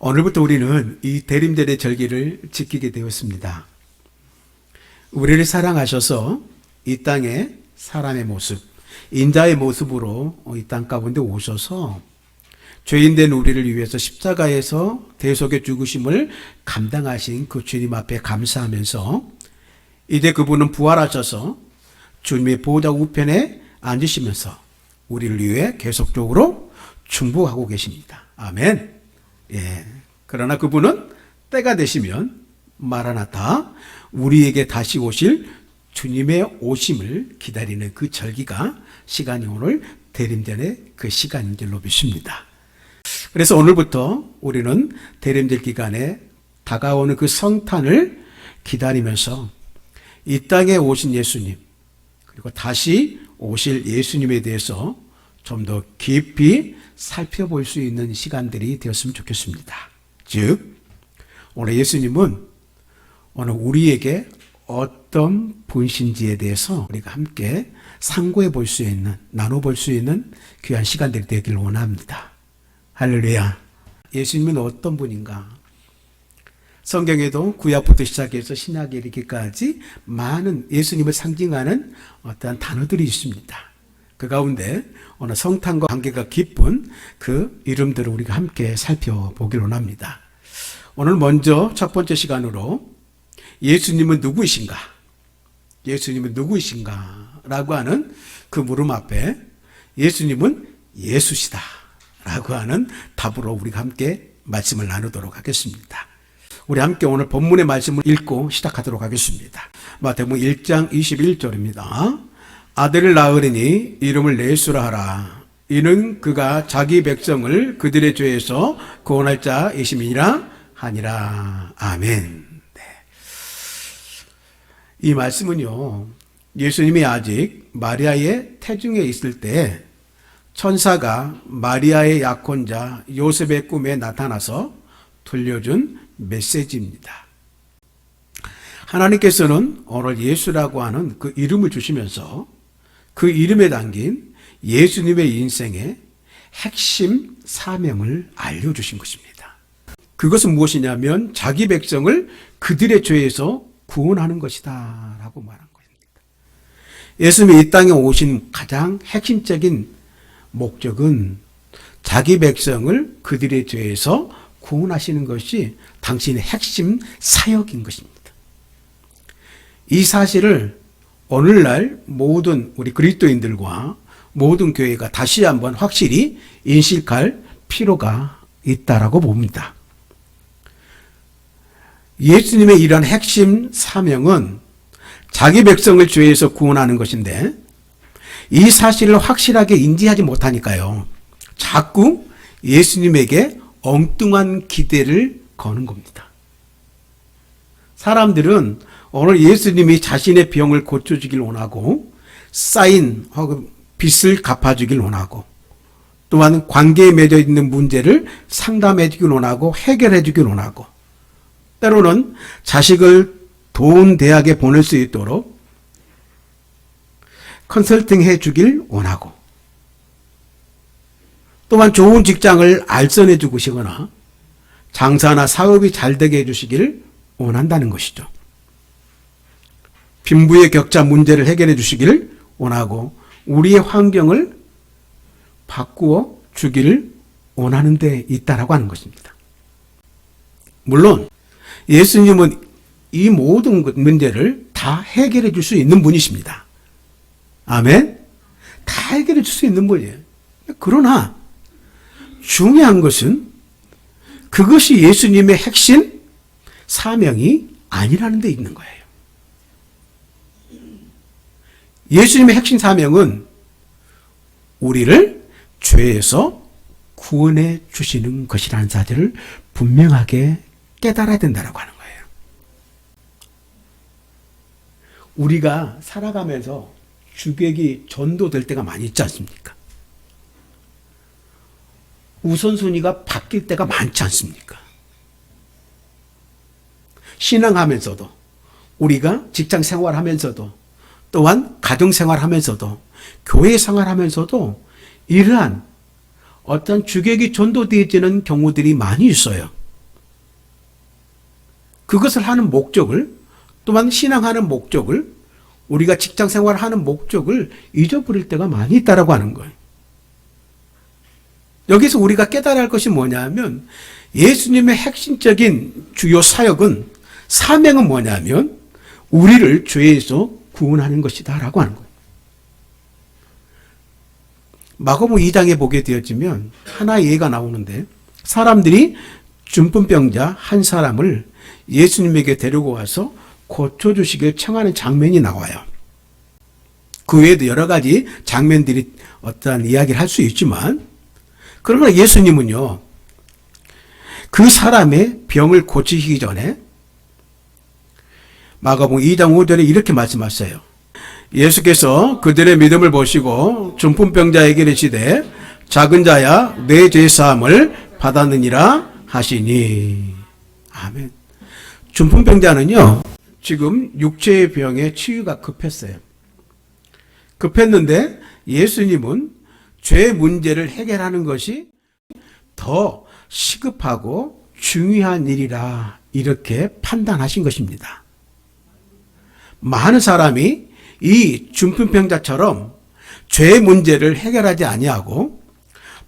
오늘부터 우리는 이 대림절의 절기를 지키게 되었습니다. 우리를 사랑하셔서 이 땅에 사람의 모습, 인자의 모습으로 이 땅 가운데 오셔서 죄인된 우리를 위해서 십자가에서 대속의 죽으심을 감당하신 그 주님 앞에 감사하면서 이제 그분은 부활하셔서 주님의 보호자 우편에 앉으시면서 우리를 위해 계속적으로 충복하고 계십니다. 아멘. 예. 그러나 그분은 때가 되시면 마라나타, 우리에게 다시 오실 주님의 오심을 기다리는 그 절기가 시간이 오늘 대림절의 그 시간인 줄로 믿습니다. 그래서 오늘부터 우리는 대림절 기간에 다가오는 그 성탄을 기다리면서 이 땅에 오신 예수님, 그리고 다시 오실 예수님에 대해서 좀 더 깊이 살펴볼 수 있는 시간들이 되었으면 좋겠습니다. 즉, 오늘 예수님은 오늘 우리에게 어떤 분신지에 대해서 우리가 함께 상고해 볼 수 있는, 나눠볼 수 있는 귀한 시간들이 되길 원합니다. 할렐루야. 예수님은 어떤 분인가? 성경에도 구약부터 시작해서 신약에 이르기까지 많은 예수님을 상징하는 어떠한 단어들이 있습니다. 그 가운데 오늘 성탄과 관계가 깊은 그 이름들을 우리가 함께 살펴보기를 원합니다. 오늘 먼저 첫 번째 시간으로 예수님은 누구이신가? 예수님은 누구이신가? 라고 하는 그 물음 앞에 예수님은 예수시다 라고 하는 답으로 우리가 함께 말씀을 나누도록 하겠습니다. 우리 함께 오늘 본문의 말씀을 읽고 시작하도록 하겠습니다. 마태복음 1장 21절입니다. 아들을 낳으리니 이름을 예수라 하라. 이는 그가 자기 백성을 그들의 죄에서 구원할 자이심이라 하니라. 아멘. 네. 이 말씀은요, 예수님이 아직 마리아의 태중에 있을 때 천사가 마리아의 약혼자 요셉의 꿈에 나타나서 들려준 메시지입니다. 하나님께서는 오늘 예수라고 하는 그 이름을 주시면서 그 이름에 담긴 예수님의 인생의 핵심 사명을 알려주신 것입니다. 그것은 무엇이냐면 자기 백성을 그들의 죄에서 구원하는 것이다 라고 말한 것입니다. 예수님이 이 땅에 오신 가장 핵심적인 목적은 자기 백성을 그들의 죄에서 구원하시는 것이 당신의 핵심 사역인 것입니다. 이 사실을 오늘날 모든 우리 그리스도인들과 모든 교회가 다시 한번 확실히 인식할 필요가 있다라고 봅니다. 예수님의 이런 핵심 사명은 자기 백성을 죄에서 구원하는 것인데 이 사실을 확실하게 인지하지 못하니까요, 자꾸 예수님에게 엉뚱한 기대를 거는 겁니다. 사람들은 오늘 예수님이 자신의 병을 고쳐주길 원하고 쌓인 혹은 빚을 갚아주길 원하고 또한 관계에 맺어 있는 문제를 상담해 주길 원하고 해결해 주길 원하고 때로는 자식을 좋은 대학에 보낼 수 있도록 컨설팅 해 주길 원하고 또한 좋은 직장을 알선해 주고 싶거나 장사나 사업이 잘 되게 해 주시길 원한다는 것이죠. 빈부의 격차 문제를 해결해 주시기를 원하고 우리의 환경을 바꾸어 주기를 원하는 데 있다라고 하는 것입니다. 물론 예수님은 이 모든 문제를 다 해결해 줄 수 있는 분이십니다. 아멘? 다 해결해 줄 수 있는 분이에요. 그러나 중요한 것은 그것이 예수님의 핵심 사명이 아니라는 데 있는 거예요. 예수님의 핵심 사명은 우리를 죄에서 구원해 주시는 것이라는 사실을 분명하게 깨달아야 된다고 하는 거예요. 우리가 살아가면서 주객이 전도될 때가 많이 있지 않습니까? 우선순위가 바뀔 때가 많지 않습니까? 신앙하면서도 우리가 직장 생활하면서도 또한 가정생활하면서도 교회 생활하면서도 이러한 어떤 주객이 전도되어지는 경우들이 많이 있어요. 그것을 하는 목적을, 또한 신앙하는 목적을, 우리가 직장 생활하는 목적을 잊어버릴 때가 많이 있다라고 하는 거예요. 여기서 우리가 깨달아야 할 것이 뭐냐면 예수님의 핵심적인 주요 사역은, 사명은 뭐냐면 우리를 죄에서 구원하는 것이다 라고 하는 거예요. 마가복음 2장에 보게 되어지면 하나의 예가 나오는데, 사람들이 중풍병자 한 사람을 예수님에게 데리고 와서 고쳐주시길 청하는 장면이 나와요. 그 외에도 여러 가지 장면들이 어떠한 이야기를 할 수 있지만, 그러나 예수님은요, 그 사람의 병을 고치시기 전에 마가복음 2장 5절에 이렇게 말씀하셨어요. 예수께서 그들의 믿음을 보시고 중풍병자에게 이르시되 작은 자야 내 죄 사함을 받았느니라 하시니. 아멘. 중풍병자는요, 지금 육체의 병에 치유가 급했어요. 급했는데 예수님은 죄 문제를 해결하는 것이 더 시급하고 중요한 일이라 이렇게 판단하신 것입니다. 많은 사람이 이 중풍병자처럼 죄 문제를 해결하지 아니하고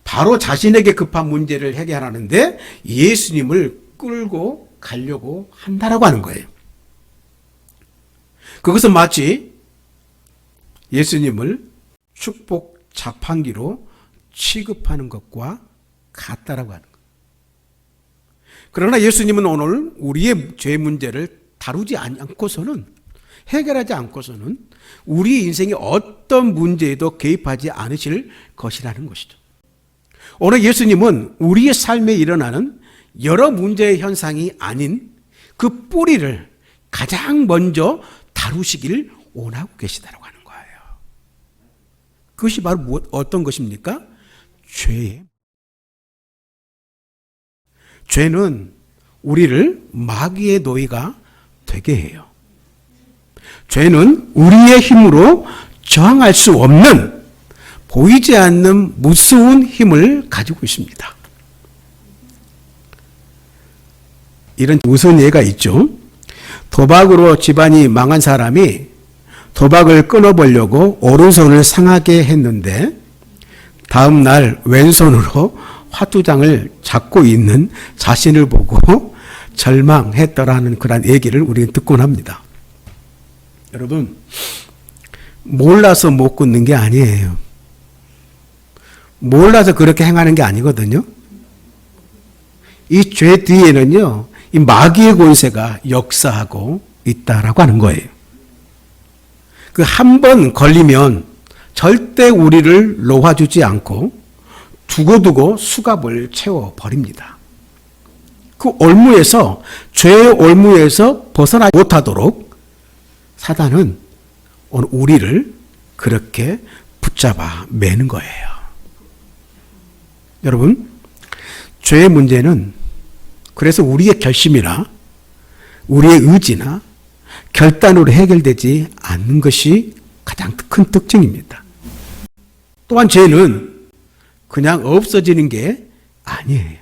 바로 자신에게 급한 문제를 해결하는데 예수님을 끌고 가려고 한다라고 하는 거예요. 그것은 마치 예수님을 축복 자판기로 취급하는 것과 같다라고 하는 거예요. 그러나 예수님은 오늘 우리의 죄 문제를 다루지 않고서는, 해결하지 않고서는 우리 인생의 어떤 문제에도 개입하지 않으실 것이라는 것이죠. 오늘 예수님은 우리의 삶에 일어나는 여러 문제의 현상이 아닌 그 뿌리를 가장 먼저 다루시길 원하고 계시다라고 하는 거예요. 그것이 바로 어떤 것입니까? 죄예요. 죄는 우리를 마귀의 노예가 되게 해요. 죄는 우리의 힘으로 저항할 수 없는, 보이지 않는 무서운 힘을 가지고 있습니다. 이런 무서운 예가 있죠. 도박으로 집안이 망한 사람이 도박을 끊어보려고 오른손을 상하게 했는데 다음 날 왼손으로 화투장을 잡고 있는 자신을 보고 절망했더라는 그런 얘기를 우리는 듣곤 합니다. 여러분, 몰라서 못 끊는 게 아니에요. 몰라서 그렇게 행하는 게 아니거든요. 이 죄 뒤에는요, 이 마귀의 권세가 역사하고 있다라고 하는 거예요. 그 한 번 걸리면 절대 우리를 놓아주지 않고 두고두고 수갑을 채워버립니다. 그 올무에서, 죄의 올무에서 벗어나지 못하도록 사단은 오늘 우리를 그렇게 붙잡아 매는 거예요. 여러분, 죄의 문제는 그래서 우리의 결심이나 우리의 의지나 결단으로 해결되지 않는 것이 가장 큰 특징입니다. 또한 죄는 그냥 없어지는 게 아니에요.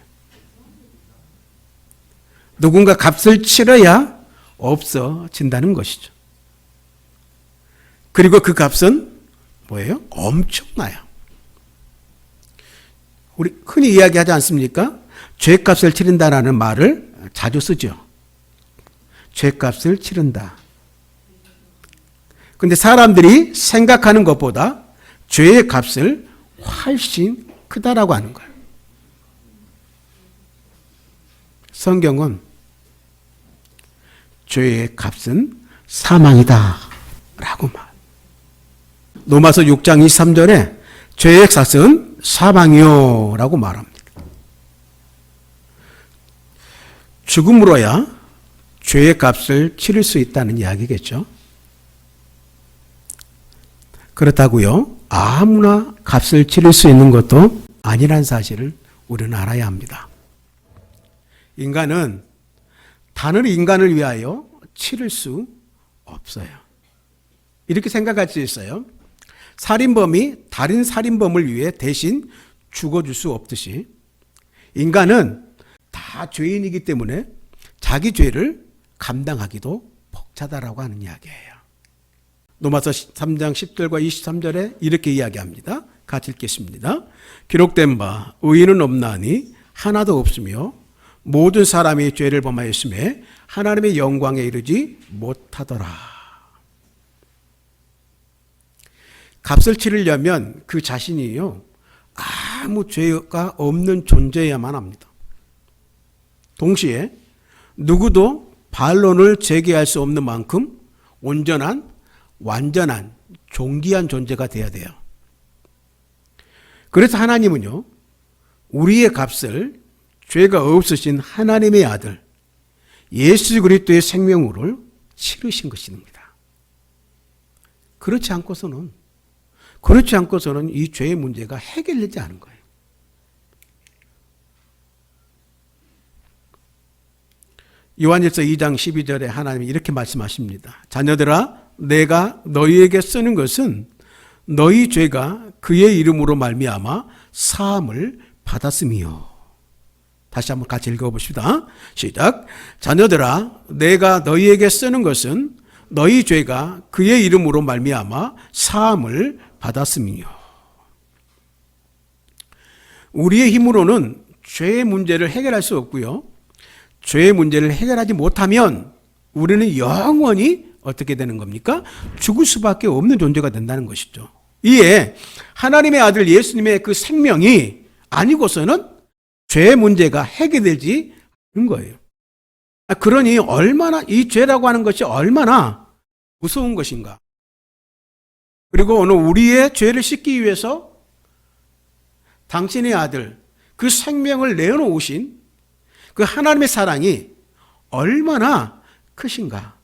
누군가 값을 치러야 없어진다는 것이죠. 그리고 그 값은 뭐예요? 엄청나요. 우리 흔히 이야기하지 않습니까? 죄값을 치른다라는 말을 자주 쓰죠. 죄값을 치른다. 근데 사람들이 생각하는 것보다 죄의 값을 훨씬 크다라고 하는 거예요. 성경은 죄의 값은 사망이다 라고 말. 로마서 6장 23절에 죄의 값은 사망이요 라고 말합니다. 죽음으로야 죄의 값을 치를 수 있다는 이야기겠죠. 그렇다고요, 아무나 값을 치를 수 있는 것도 아니란 사실을 우리는 알아야 합니다. 인간은 다른 인간을 위하여 치를 수 없어요. 이렇게 생각할 수 있어요. 살인범이 다른 살인범을 위해 대신 죽어줄 수 없듯이 인간은 다 죄인이기 때문에 자기 죄를 감당하기도 벅차다라고 하는 이야기예요. 로마서 3장 10절과 23절에 이렇게 이야기합니다. 같이 읽겠습니다. 기록된 바 의인은 없나니 하나도 없으며 모든 사람이 죄를 범하였음에 하나님의 영광에 이르지 못하더라. 값을 치르려면 그 자신이요 아무 죄가 없는 존재여야만 합니다. 동시에 누구도 반론을 제기할 수 없는 만큼 온전한, 완전한, 존귀한 존재가 돼야 돼요. 그래서 하나님은요, 우리의 값을 죄가 없으신 하나님의 아들 예수 그리스도의 생명으로 치르신 것입니다. 그렇지 않고서는 이 죄의 문제가 해결되지 않은 거예요. 요한일서 2장 12절에 하나님이 이렇게 말씀하십니다. 자녀들아, 내가 너희에게 쓰는 것은 너희 죄가 그의 이름으로 말미암아 사함을 받았음이요. 다시 한번 같이 읽어봅시다. 시작. 자녀들아, 내가 너희에게 쓰는 것은 너희 죄가 그의 이름으로 말미암아 사함을 받았음이요. 우리의 힘으로는 죄의 문제를 해결할 수 없고요. 죄의 문제를 해결하지 못하면 우리는 영원히 어떻게 되는 겁니까? 죽을 수밖에 없는 존재가 된다는 것이죠. 이에 하나님의 아들 예수님의 그 생명이 아니고서는 죄의 문제가 해결되지 않는 거예요. 그러니 얼마나 이 죄라고 하는 것이 얼마나 무서운 것인가. 그리고 오늘 우리의 죄를 씻기 위해서 당신의 아들 그 생명을 내어놓으신 그 하나님의 사랑이 얼마나 크신가,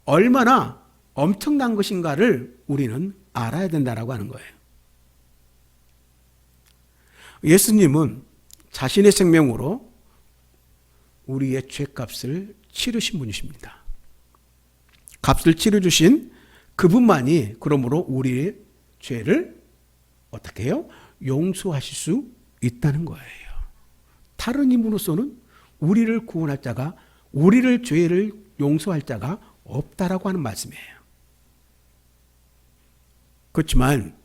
얼마나 엄청난 것인가를 우리는 알아야 된다라고 하는 거예요. 예수님은 자신의 생명으로 우리의 죄값을 치르신 분이십니다. 값을 치러주신 그분만이 그러므로 우리의 죄를 어떻게 해요? 용서하실 수 있다는 거예요. 다른 힘으로서는 우리를 구원할 자가, 우리를 죄를 용서할 자가 없다라고 하는 말씀이에요. 그렇지만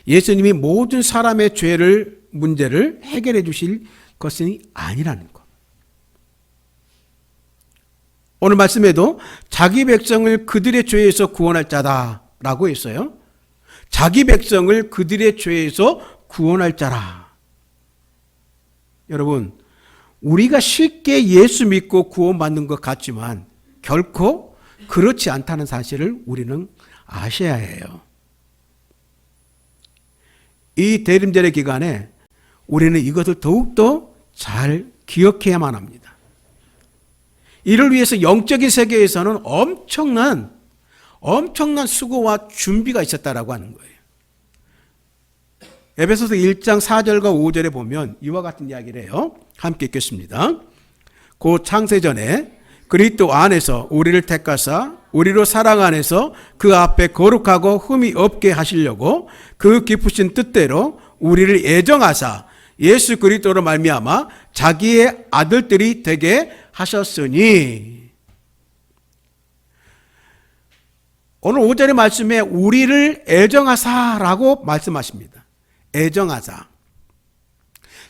예수님이 모든 사람의 죄를 문제를 해결해 주실 것은 아니라는 것. 오늘 말씀에도 자기 백성을 그들의 죄에서 구원할 자다라고 했어요. 자기 백성을 그들의 죄에서 구원할 자라. 여러분, 우리가 쉽게 예수 믿고 구원받는 것 같지만 결코 그렇지 않다는 사실을 우리는 아셔야 해요. 이 대림절의 기간에 우리는 이것을 더욱더 잘 기억해야만 합니다. 이를 위해서 영적인 세계에서는 엄청난 수고와 준비가 있었다라고 하는 거예요. 에베소서 1장 4절과 5절에 보면 이와 같은 이야기를 해요. 함께 읽겠습니다. 곧 창세전에 그리스도 안에서 우리를 택하사 우리로 사랑 안에서 그 앞에 거룩하고 흠이 없게 하시려고 그 깊으신 뜻대로 우리를 애정하사 예수 그리스도로 말미암아 자기의 아들들이 되게 하셨으니. 오늘 5절의 말씀에 우리를 애정하사라고 말씀하십니다. 애정하사.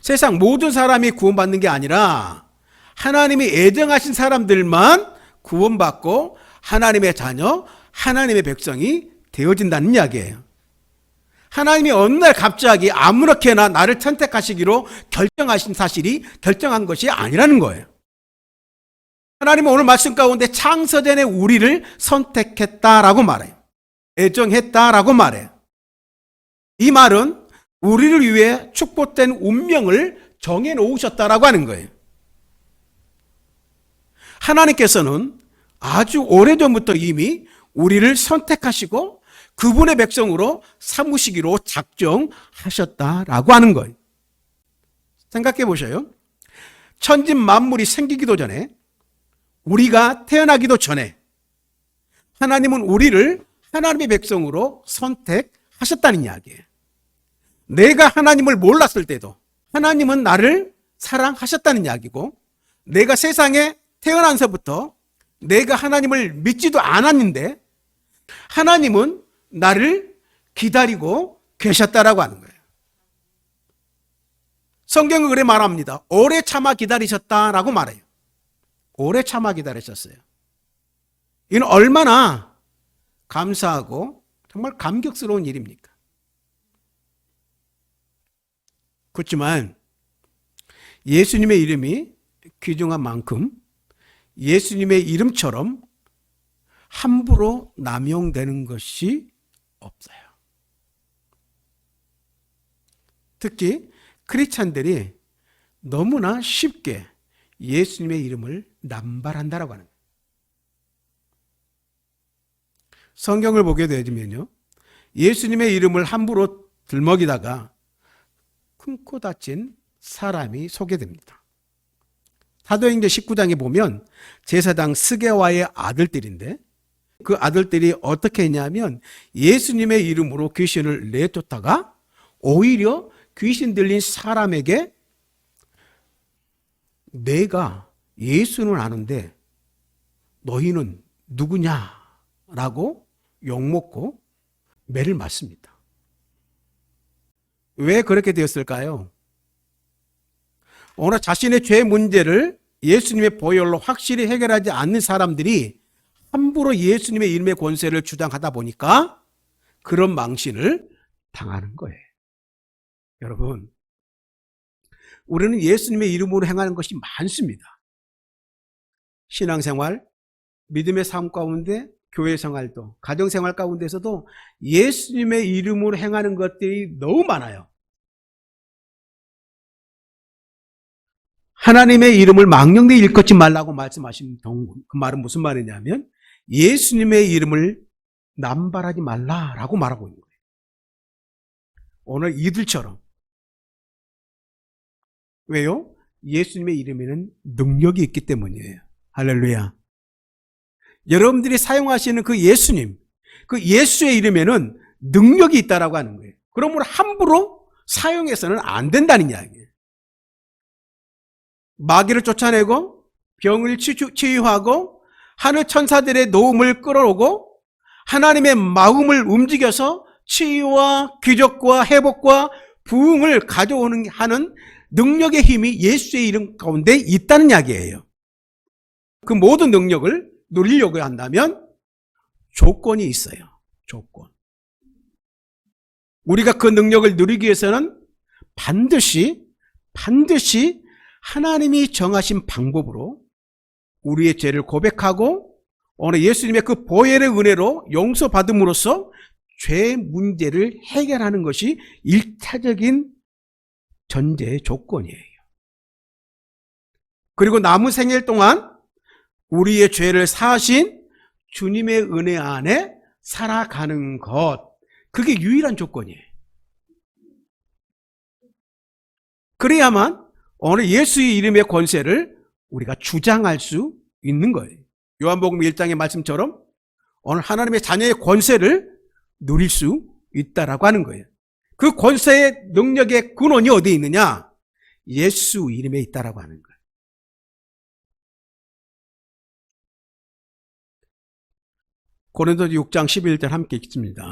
세상 모든 사람이 구원받는 게 아니라 하나님이 애정하신 사람들만 구원받고 하나님의 자녀, 하나님의 백성이 되어진다는 이야기예요. 하나님이 어느 날 갑자기 아무렇게나 나를 선택하시기로 결정한 것이 아니라는 거예요. 하나님은 오늘 말씀 가운데 창세전에 우리를 선택했다라고 말해요. 애정했다라고 말해요. 이 말은 우리를 위해 축복된 운명을 정해놓으셨다라고 하는 거예요. 하나님께서는 아주 오래전부터 이미 우리를 선택하시고 그분의 백성으로 삼으시기로 작정하셨다라고 하는 거예요. 생각해 보셔요. 천지 만물이 생기기도 전에, 우리가 태어나기도 전에 하나님은 우리를 하나님의 백성으로 선택하셨다는 이야기예요. 내가 하나님을 몰랐을 때도 하나님은 나를 사랑하셨다는 이야기고, 내가 세상에 태어나서부터 내가 하나님을 믿지도 않았는데 하나님은 나를 기다리고 계셨다라고 하는 거예요. 성경은 그래 말합니다. 오래 참아 기다리셨다라고 말해요. 오래 참아 기다리셨어요. 이는 얼마나 감사하고 정말 감격스러운 일입니까? 그렇지만 예수님의 이름이 귀중한 만큼 예수님의 이름처럼 함부로 남용되는 것이 없어요. 특히 크리스찬들이 너무나 쉽게 예수님의 이름을 남발한다라고 하는 거예요. 성경을 보게 되면요, 예수님의 이름을 함부로 들먹이다가 큰코 다친 사람이 소개됩니다. 사도행전 19장에 보면 제사장 스게와의 아들들인데 그 아들들이 어떻게 했냐면 예수님의 이름으로 귀신을 내쫓다가 오히려 귀신 들린 사람에게 내가 예수는 아는데 너희는 누구냐라고 욕먹고 매를 맞습니다. 왜 그렇게 되었을까요? 오늘 자신의 죄 문제를 예수님의 보혈로 확실히 해결하지 않는 사람들이 함부로 예수님의 이름의 권세를 주장하다 보니까 그런 망신을 당하는 거예요. 여러분, 우리는 예수님의 이름으로 행하는 것이 많습니다. 신앙생활, 믿음의 삶 가운데 교회 생활도, 가정생활 가운데서도 예수님의 이름으로 행하는 것들이 너무 많아요. 하나님의 이름을 망령되이 일컫지 말라고 말씀하신 그 말은 무슨 말이냐면 예수님의 이름을 남발하지 말라라고 말하고 있는 거예요. 오늘 이들처럼. 왜요? 예수님의 이름에는 능력이 있기 때문이에요. 할렐루야. 여러분들이 사용하시는 그 예수님, 그 예수의 이름에는 능력이 있다라고 하는 거예요. 그러므로 함부로 사용해서는 안 된다는 이야기예요. 마귀를 쫓아내고 병을 치유하고 하늘 천사들의 도움을 끌어오고 하나님의 마음을 움직여서 치유와 기적과 회복과 부흥을 가져오는 하는 능력의 힘이 예수의 이름 가운데 있다는 이야기예요. 그 모든 능력을 누리려고 한다면 조건이 있어요. 조건. 우리가 그 능력을 누리기 위해서는 반드시 하나님이 정하신 방법으로 우리의 죄를 고백하고 오늘 예수님의 그 보혈의 은혜로 용서받음으로써 죄 문제를 해결하는 것이 1차적인 전제의 조건이에요. 그리고 남은 생일 동안 우리의 죄를 사하신 주님의 은혜 안에 살아가는 것, 그게 유일한 조건이에요. 그래야만 오늘 예수의 이름의 권세를 우리가 주장할 수 있는 거예요. 요한복음 1장의 말씀처럼 오늘 하나님의 자녀의 권세를 누릴 수 있다라고 하는 거예요. 그 권세의 능력의 근원이 어디에 있느냐? 예수 이름에 있다라고 하는 거예요. 고린도서 6장 11절 함께 읽습니다.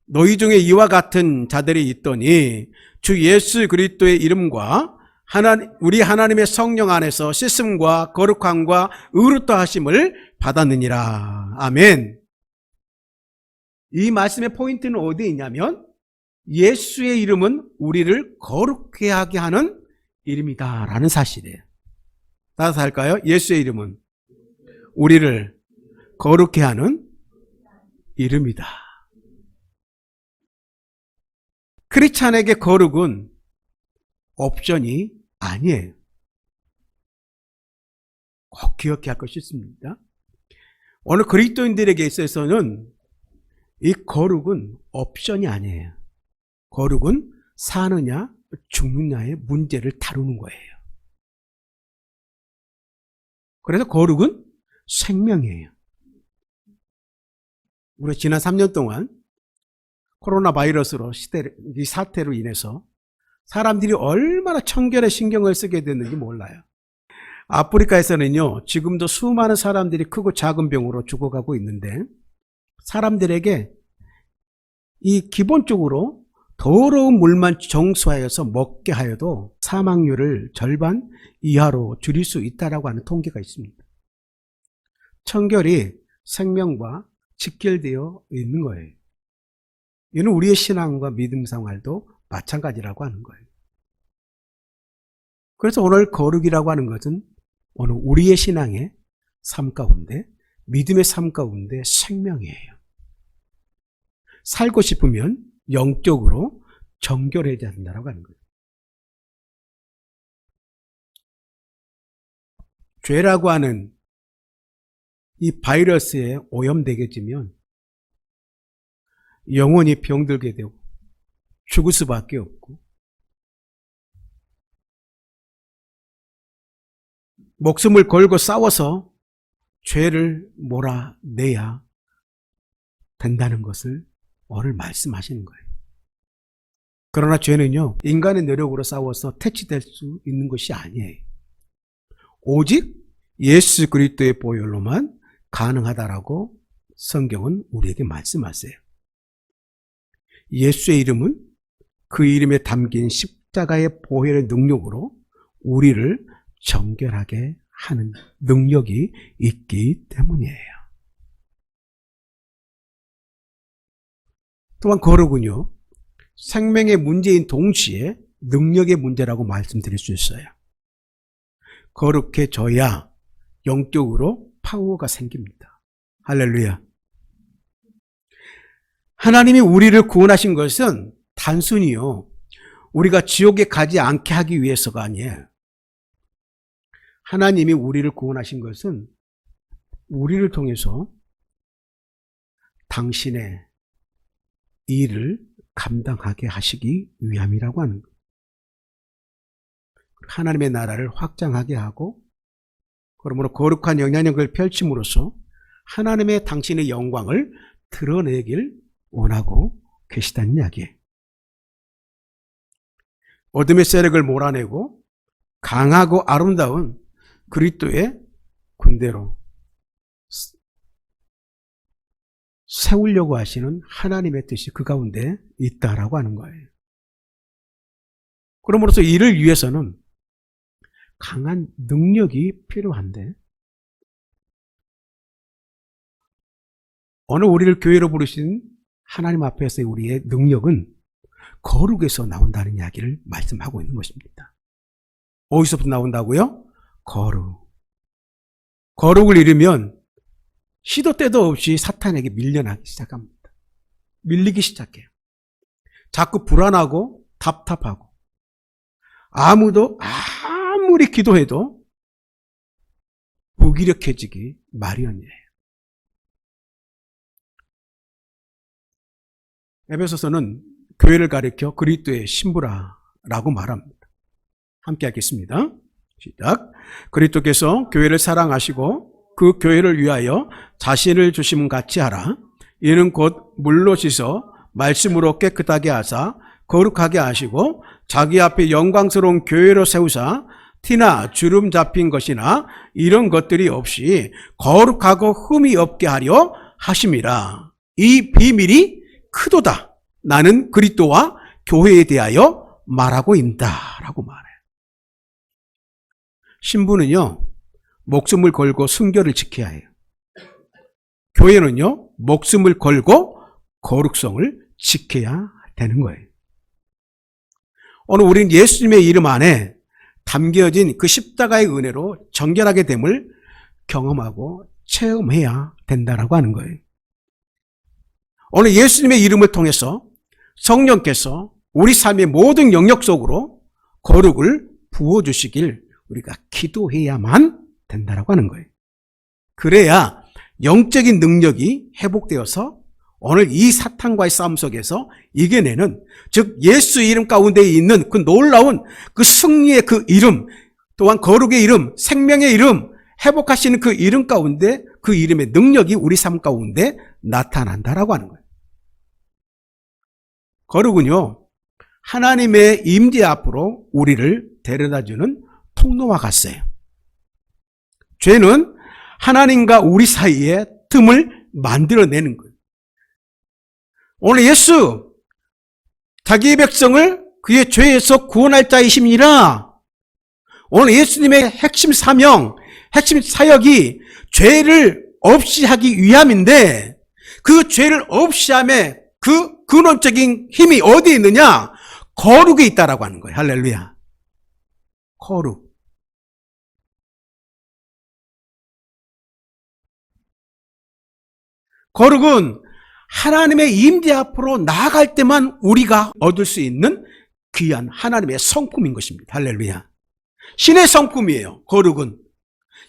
너희 중에 이와 같은 자들이 있더니 주 예수 그리스도의 이름과 우리 하나님의 성령 안에서 씻음과 거룩함과 의롭다 하심을 받았느니라. 아멘. 이 말씀의 포인트는 어디에 있냐면 예수의 이름은 우리를 거룩해 하게 하는 이름이다라는 사실이에요. 따라서 할까요? 예수의 이름은 우리를 거룩해 하는 이름이다. 크리스찬에게 거룩은 옵션이 아니에요. 꼭 기억해야 할 것이 있습니다. 오늘 그리스도인들에게 있어서는 이 거룩은 옵션이 아니에요. 거룩은 사느냐 죽느냐의 문제를 다루는 거예요. 그래서 거룩은 생명이에요. 우리 지난 3년 동안 코로나 바이러스로 이 사태로 인해서 사람들이 얼마나 청결에 신경을 쓰게 됐는지 몰라요. 아프리카에서는요, 지금도 수많은 사람들이 크고 작은 병으로 죽어가고 있는데, 사람들에게 이 기본적으로 더러운 물만 정수하여서 먹게 하여도 사망률을 절반 이하로 줄일 수 있다라고 하는 통계가 있습니다. 청결이 생명과 직결되어 있는 거예요. 이는 우리의 신앙과 믿음 생활도 마찬가지라고 하는 거예요. 그래서 오늘 거룩이라고 하는 것은 오늘 우리의 신앙의 삶 가운데, 믿음의 삶 가운데 생명이에요. 살고 싶으면 영적으로 정결해야 된다고 하는 거예요. 죄라고 하는 이 바이러스에 오염되게지면 영원히 병들게 되고 죽을 수밖에 없고, 목숨을 걸고 싸워서 죄를 몰아내야 된다는 것을 오늘 말씀하시는 거예요. 그러나 죄는요, 인간의 노력으로 싸워서 퇴치될 수 있는 것이 아니에요. 오직 예수 그리스도의 보혈로만 가능하다라고 성경은 우리에게 말씀하세요. 예수의 이름은 그 이름에 담긴 십자가의 보혈의 능력으로 우리를 정결하게 하는 능력이 있기 때문이에요. 또한 거룩은요, 생명의 문제인 동시에 능력의 문제라고 말씀드릴 수 있어요. 거룩해져야 영적으로 파워가 생깁니다. 할렐루야. 하나님이 우리를 구원하신 것은 단순히요, 우리가 지옥에 가지 않게 하기 위해서가 아니에요. 하나님이 우리를 구원하신 것은 우리를 통해서 당신의 일을 감당하게 하시기 위함이라고 하는 거예요. 하나님의 나라를 확장하게 하고, 그러므로 거룩한 영향력을 펼침으로써 하나님의 당신의 영광을 드러내길 원하고 계시다는 이야기예요. 어둠의 세력을 몰아내고 강하고 아름다운 그리스도의 군대로 세우려고 하시는 하나님의 뜻이 그 가운데 있다라고 하는 거예요. 그러므로서 이를 위해서는 강한 능력이 필요한데, 오늘 우리를 교회로 부르신 하나님 앞에서의 우리의 능력은 거룩에서 나온다는 이야기를 말씀하고 있는 것입니다. 어디서부터 나온다고요? 거룩. 거룩을 잃으면 시도 때도 없이 사탄에게 밀려나기 시작합니다. 밀리기 시작해요. 자꾸 불안하고 답답하고, 아무리 기도해도 무기력해지기 마련이에요. 에베소서는 교회를 가리켜 그리스도의 신부라라고 말합니다. 함께 하겠습니다. 시작. 그리스도께서 교회를 사랑하시고 그 교회를 위하여 자신을 주심은 같이 하라. 이는 곧 물로 씻어 말씀으로 깨끗하게 하사 거룩하게 하시고 자기 앞에 영광스러운 교회로 세우사 티나 주름 잡힌 것이나 이런 것들이 없이 거룩하고 흠이 없게 하려 하심이라. 이 비밀이 크도다. 나는 그리스도와 교회에 대하여 말하고 있다라고 말해요. 신부는요, 목숨을 걸고 순결을 지켜야 해요. 교회는요, 목숨을 걸고 거룩성을 지켜야 되는 거예요. 오늘 우리는 예수님의 이름 안에 담겨진 그 십자가의 은혜로 정결하게 됨을 경험하고 체험해야 된다라고 하는 거예요. 오늘 예수님의 이름을 통해서 성령께서 우리 삶의 모든 영역 속으로 거룩을 부어주시길 우리가 기도해야만 된다라고 하는 거예요. 그래야 영적인 능력이 회복되어서 오늘 이 사탄과의 싸움 속에서 이겨내는, 즉 예수 이름 가운데 있는 그 놀라운 그 승리의 그 이름, 또한 거룩의 이름, 생명의 이름, 회복하시는 그 이름 가운데 그 이름의 능력이 우리 삶 가운데 나타난다라고 하는 거예요. 거룩은요, 하나님의 임재 앞으로 우리를 데려다주는 통로와 같아요. 죄는 하나님과 우리 사이에 틈을 만들어내는 거예요. 오늘 예수, 자기의 백성을 그의 죄에서 구원할 자이십니다. 오늘 예수님의 핵심 사명, 핵심 사역이 죄를 없이 하기 위함인데, 그 죄를 없이 함에 그 근원적인 힘이 어디에 있느냐? 거룩에 있다라고 하는 거예요. 할렐루야. 거룩. 거룩은 하나님의 임재 앞으로 나아갈 때만 우리가 얻을 수 있는 귀한 하나님의 성품인 것입니다. 할렐루야. 신의 성품이에요. 거룩은.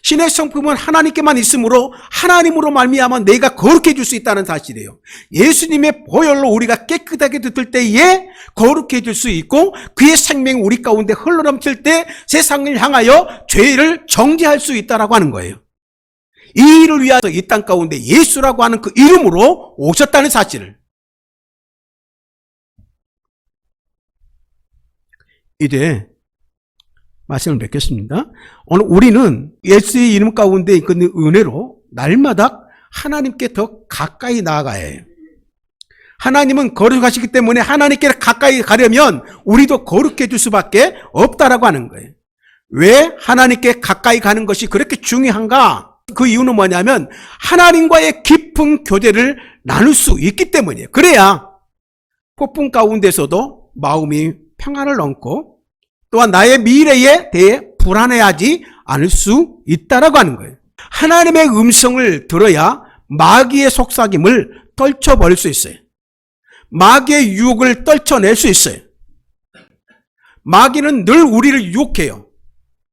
신의 성품은 하나님께만 있으므로 하나님으로 말미암아 내가 거룩해질 수 있다는 사실이에요. 예수님의 보혈로 우리가 깨끗하게 듣을 때에 거룩해질 수 있고, 그의 생명이 우리 가운데 흘러넘칠 때 세상을 향하여 죄를 정죄할 수 있다라고 하는 거예요. 이 일을 위하여 이 땅 가운데 예수라고 하는 그 이름으로 오셨다는 사실을. 이제 말씀을 맺겠습니다. 오늘 우리는 예수의 이름 가운데 있는 은혜로 날마다 하나님께 더 가까이 나아가야 해요. 하나님은 거룩하시기 때문에 하나님께 가까이 가려면 우리도 거룩해질 수밖에 없다라고 하는 거예요. 왜 하나님께 가까이 가는 것이 그렇게 중요한가? 그 이유는 뭐냐면 하나님과의 깊은 교제를 나눌 수 있기 때문이에요. 그래야 폭풍 가운데서도 마음이 평안을 얻고 또한 나의 미래에 대해 불안해하지 않을 수 있다라고 하는 거예요. 하나님의 음성을 들어야 마귀의 속삭임을 떨쳐버릴 수 있어요. 마귀의 유혹을 떨쳐낼 수 있어요. 마귀는 늘 우리를 유혹해요.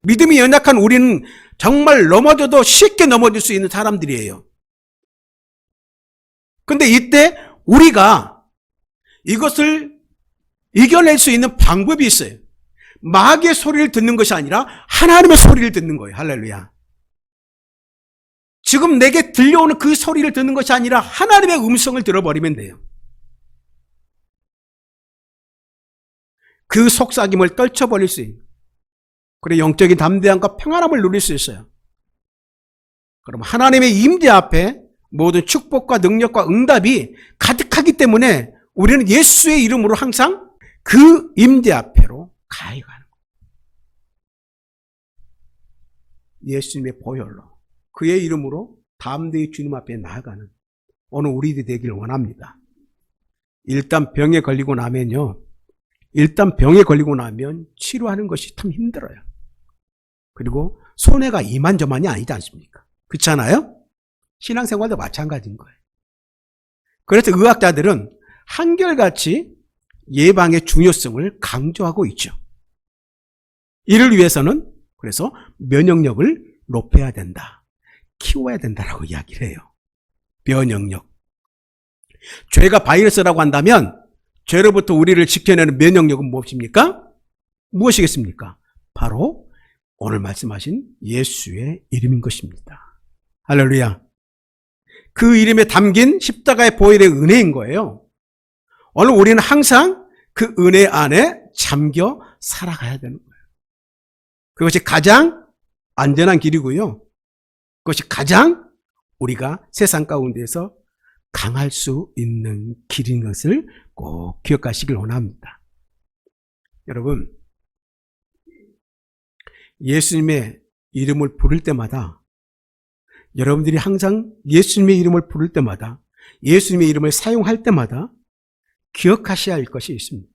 믿음이 연약한 우리는 정말 넘어져도 쉽게 넘어질 수 있는 사람들이에요. 근데 이때 우리가 이것을 이겨낼 수 있는 방법이 있어요. 마귀의 소리를 듣는 것이 아니라 하나님의 소리를 듣는 거예요. 할렐루야. 지금 내게 들려오는 그 소리를 듣는 것이 아니라 하나님의 음성을 들어버리면 돼요. 그 속삭임을 떨쳐버릴 수 있는, 그래 영적인 담대함과 평안함을 누릴 수 있어요. 그럼 하나님의 임재 앞에 모든 축복과 능력과 응답이 가득하기 때문에 우리는 예수의 이름으로 항상 그 임재 앞에로 가야 가는 거예요. 예수님의 보혈로 그의 이름으로 담대히 주님 앞에 나아가는 오늘 우리들이 되기를 원합니다. 일단 병에 걸리고 나면 치료하는 것이 참 힘들어요. 그리고 손해가 이만저만이 아니지 않습니까? 그렇잖아요? 신앙생활도 마찬가지인 거예요. 그래서 의학자들은 한결같이 예방의 중요성을 강조하고 있죠. 이를 위해서는 그래서 면역력을 높여야 된다, 키워야 된다라고 이야기를 해요. 면역력. 죄가 바이러스라고 한다면 죄로부터 우리를 지켜내는 면역력은 무엇입니까? 무엇이겠습니까? 바로 오늘 말씀하신 예수의 이름인 것입니다. 할렐루야. 그 이름에 담긴 십자가의 보혈의 은혜인 거예요. 오늘 우리는 항상 그 은혜 안에 잠겨 살아가야 되는 거예요. 그것이 가장 안전한 길이고요. 그것이 가장 우리가 세상 가운데서 강할 수 있는 길인 것을 꼭 기억하시길 원합니다. 여러분, 예수님의 이름을 부를 때마다, 여러분들이 항상 예수님의 이름을 부를 때마다, 예수님의 이름을 사용할 때마다 기억하셔야 할 것이 있습니다.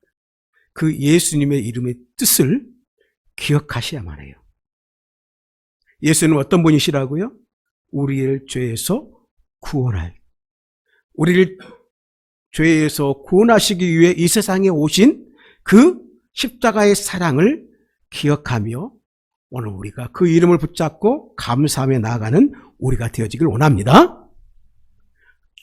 그 예수님의 이름의 뜻을 기억하셔야만 해요. 예수는 어떤 분이시라고요? 우리를 죄에서 구원할, 우리를 죄에서 구원하시기 위해 이 세상에 오신 그 십자가의 사랑을 기억하며 오늘 우리가 그 이름을 붙잡고 감사하며 나아가는 우리가 되어지길 원합니다.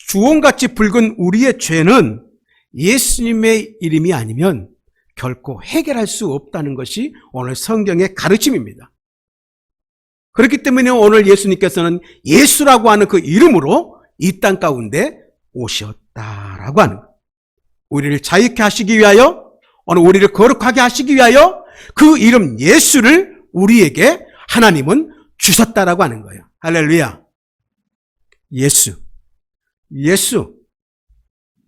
주홍같이 붉은 우리의 죄는 예수님의 이름이 아니면 결코 해결할 수 없다는 것이 오늘 성경의 가르침입니다. 그렇기 때문에 오늘 예수님께서는 예수라고 하는 그 이름으로 이 땅 가운데 오셨다라고 하는 거예요. 우리를 자유케 하시기 위하여, 오늘 우리를 거룩하게 하시기 위하여 그 이름 예수를 우리에게 하나님은 주셨다라고 하는 거예요. 할렐루야. 예수.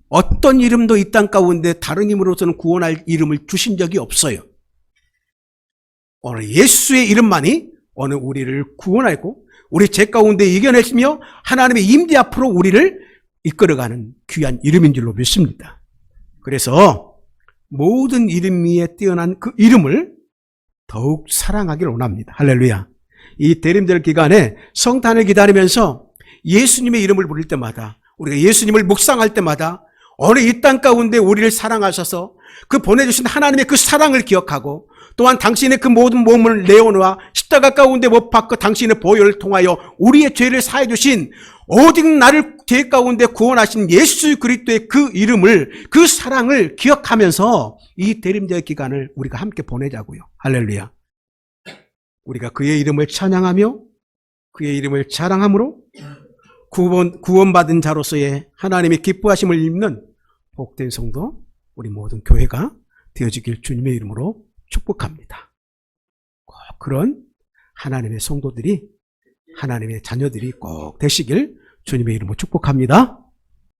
어떤 이름도 이 땅 가운데 다른 이름으로서는 구원할 이름을 주신 적이 없어요. 오늘 예수의 이름만이 오늘 우리를 구원하고 우리 죄 가운데 이겨내시며 하나님의 임재 앞으로 우리를 이끌어가는 귀한 이름인 줄로 믿습니다. 그래서 모든 이름 위에 뛰어난 그 이름을 더욱 사랑하기를 원합니다. 할렐루야. 이 대림절 기간에 성탄을 기다리면서 예수님의 이름을 부를 때마다, 우리가 예수님을 묵상할 때마다 오늘 이 땅 가운데 우리를 사랑하셔서 그 보내주신 하나님의 그 사랑을 기억하고, 또한 당신의 그 모든 몸을 내어놓아 십자가 가운데 못 박고 당신의 보혈을 통하여 우리의 죄를 사해 주신, 오직 나를 죄 가운데 구원하신 예수 그리스도의 그 이름을, 그 사랑을 기억하면서 이 대림절 기간을 우리가 함께 보내자고요. 할렐루야. 우리가 그의 이름을 찬양하며 그의 이름을 자랑함으로 구원받은 자로서의 하나님의 기뻐하심을 입는 복된 성도, 우리 모든 교회가 되어지길 주님의 이름으로 축복합니다. 꼭 그런 하나님의 성도들이, 하나님의 자녀들이 꼭 되시길 주님의 이름으로 축복합니다.